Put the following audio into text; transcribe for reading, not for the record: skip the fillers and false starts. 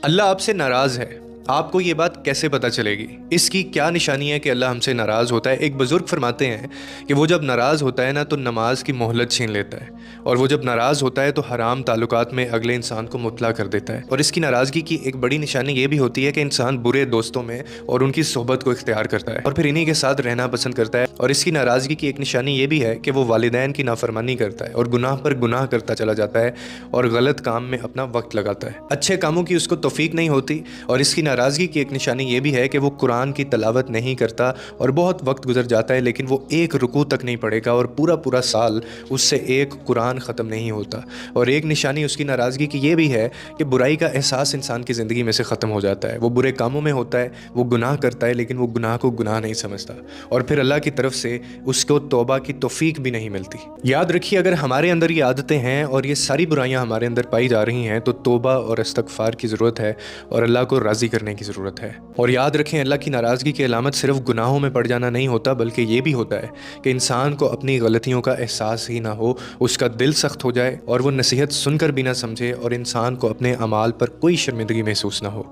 اللہ آپ سے ناراض ہے، آپ کو یہ بات کیسے پتہ چلے گی؟ اس کی کیا نشانی ہے کہ اللہ ہم سے ناراض ہوتا ہے؟ ایک بزرگ فرماتے ہیں کہ وہ جب ناراض ہوتا ہے نا تو نماز کی مہلت چھین لیتا ہے، اور وہ جب ناراض ہوتا ہے تو حرام تعلقات میں اگلے انسان کو مبتلا کر دیتا ہے۔ اور اس کی ناراضگی کی ایک بڑی نشانی یہ بھی ہوتی ہے کہ انسان برے دوستوں میں اور ان کی صحبت کو اختیار کرتا ہے اور پھر انہی کے ساتھ رہنا پسند کرتا ہے۔ اور اس کی ناراضگی کی ایک نشانی یہ بھی ہے کہ وہ والدین کی نافرمانی کرتا ہے اور گناہ پر گناہ کرتا چلا جاتا ہے اور غلط کام میں اپنا وقت لگاتا ہے، اچھے کاموں کی اس کو توفیق نہیں ہوتی۔ اور اس کی ناراضگی کی ایک نشانی یہ بھی ہے کہ وہ قرآن کی تلاوت نہیں کرتا اور بہت وقت گزر جاتا ہے لیکن وہ ایک رکوع تک نہیں پڑھے گا اور پورا پورا سال اس سے ایک قرآن ختم نہیں ہوتا۔ اور ایک نشانی اس کی ناراضگی کی یہ بھی ہے کہ برائی کا احساس انسان کی زندگی میں سے ختم ہو جاتا ہے، وہ برے کاموں میں ہوتا ہے، وہ گناہ کرتا ہے لیکن وہ گناہ کو گناہ نہیں سمجھتا، اور پھر اللہ کی طرف سے اس کو توبہ کی توفیق بھی نہیں ملتی۔ یاد رکھیے، اگر ہمارے اندر یہ عادتیں ہیں اور یہ ساری برائیاں ہمارے اندر پائی جا رہی ہیں تو توبہ اور استغفار کی ضرورت ہے اور اللہ کو راضی کرنے کی ضرورت ہے۔ اور یاد رکھیں، اللہ کی ناراضگی کی علامت صرف گناہوں میں پڑ جانا نہیں ہوتا، بلکہ یہ بھی ہوتا ہے کہ انسان کو اپنی غلطیوں کا احساس ہی نہ ہو، اس کا دل سخت ہو جائے اور وہ نصیحت سن کر بھی نہ سمجھے اور انسان کو اپنے اعمال پر کوئی شرمندگی محسوس نہ ہو۔